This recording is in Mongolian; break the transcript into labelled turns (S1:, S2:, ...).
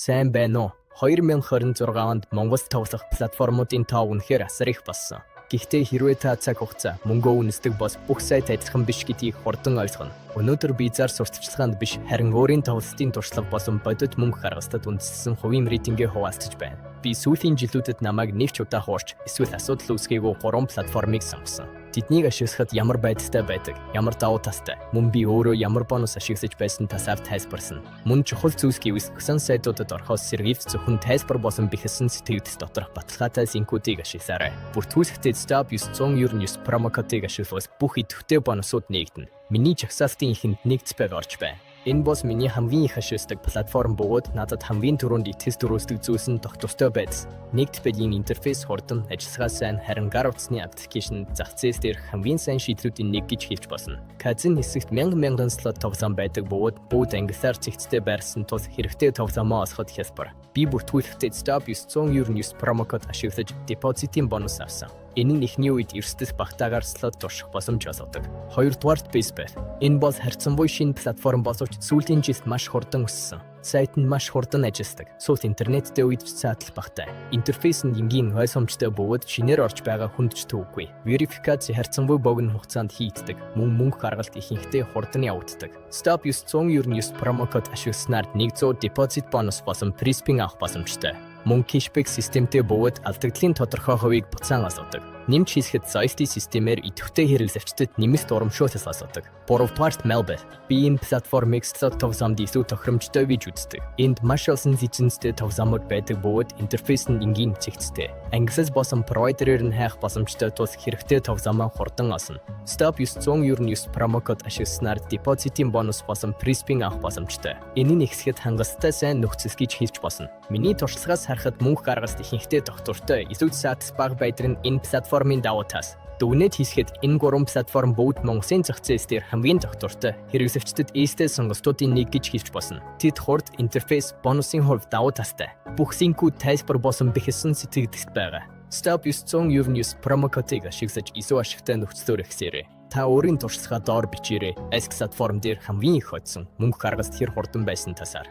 S1: Сайн байна уу? 2026 онд Монголд тоглох платформуудын тоо үнэхээр асар их болсон. Гэхдээ хэрвээ та цаг хугацаа мөнгөө үнэсдэг бос бүх сайт адилхан биш гэдгийг хурдан ойлгоно. Өнөөдөр би зар сурталчилгаанд биш харин өөрийн тоглолтын туршлага болон бодит мөнгө харгастад үндэслэн хувийн рейтингээ хуваалцаж байна. Би сүүлийн жилүүдэд намайг нэвч удаа хуурч эсвэл асуудал үүсгээгүй 3 платформыг сонгосон. Тэднийг ашиглахад ямар байдалтай байдаг, ямар давуу талтай, мөн би өөрөө ямар бонус ашиглаж байсан тасаар тайлбарсан. Мөн чухал зүйлс гэвэл өгсөн сайтуудад орохоос сэргийвч зөвхөн тайлбар болон бэхэлсэн сэтгэгдэл доторх баталгаатай линкүүдийг ашиглаарай. Бүртгүүлэхдээ Stop 999 промокодыг ашиглавал бүх идэвхтэй бонусууд нээгдэнэ. Миний жагсаалтын ихэнд нэг цэпэг орж байна. Энэ бос миний хамгийн их ашигладаг платформ бөгөөд надад хамгийн түрүүнд итгэс төрүүлдэг зүйлс нь тогтвортой байдал. Нэгдбэгийн интерфейс хурдан, ажиллагаа сайн, харин гар утасны аппликейшн зах зээл дээр хамгийн сайн шийдлүүдийн нэг гэж хэлж болно. Казин хэсэгт мянган слот тоглоом байдаг бөгөөд бүгд ангиллаар цэгцтэй байрсан тул хэрэгтэй тоглоомоо олоход хялбар. Би бүртгүүлэхдээ Stop 999 промокод ашиглаж депозитын бонус авсан. Энэ нь эхний үед эрсдэл багтаагаар слот турших боломж олгодог. Хоёрдугаарт BaseBet. Энэ бол харьцангуй шинэ платформ боловч сүүлийн жилд маш хурдан өссөн. Сайт нь маш хурдан ажилладаг. Сүүл интернеттэй үед цаатал багтай. Интерфейс нь энгийн ойлгомжтой бөгөөд шинээр орж байгаа хүндч төвгүй. Верификац харьцангуй богино хугацаанд хийгддэг. Мөн мөнгө харгалт ихэнхдээ хурдан явагддаг. Stop 999 промокод ашигласнаар 100 депозит бонус болон приспинг авах боломжтой. Мөн кэшбэк системтэй бөгөөд алдагдлын тодорхой хувийг буцаан олгодог. Нэмж хийсгэд Zoisty системээр идэвхтэй хэрэглэгчдэд нэмэлт урамшуул олгодог. Гуравдугаарт Melbet. Би энэ платформыг слот тоглоомд илүү тохиромжтой гэж үздэг. Энд маш олон лицензтэй тоглоомууд байдаг бөгөөд интерфейс нь энгийн цэгцтэй. Ангилал болон провайдерээр нь хайх боломжтой тул хэрэгтэй тоглоомоо хурдан олно. Stop 999 промокод ашигласнаар депозитын бонус болон приспинг авах боломжтой. Энэ нь ихсгэд хангалттай сайн нөхцөл гэж хэлж болно. Миний туршлагаас харахад мөнгө гаргалт ихэнхдээ доктортой илүү саатс баг байдаг нь энэ платформын давуу тал. Дүгнэж хийсгэд энэ 3 платформ бүгд Монголын зах зээлс дээр хамгийн доктортой хэрэглэгчдэд ээлжтэй сонголтуудын нэг гэж хэлж болно. Тэд хурд интерфейс бонусын хувьд давуу талтай. Бүх линкүүд тайлбар болон бэхэлсэн сэтгэгдэлт байгаа. Stop 999 промокодыг ашиглаж илүү ашигтай нөхцлөөр ихсээрэй. Та өөрийн туршлагаа доор бичээрэй. Ask платформ дээр хамгийн их хоцсон мөнгө харгалт хэр хурдан байсан тасаар.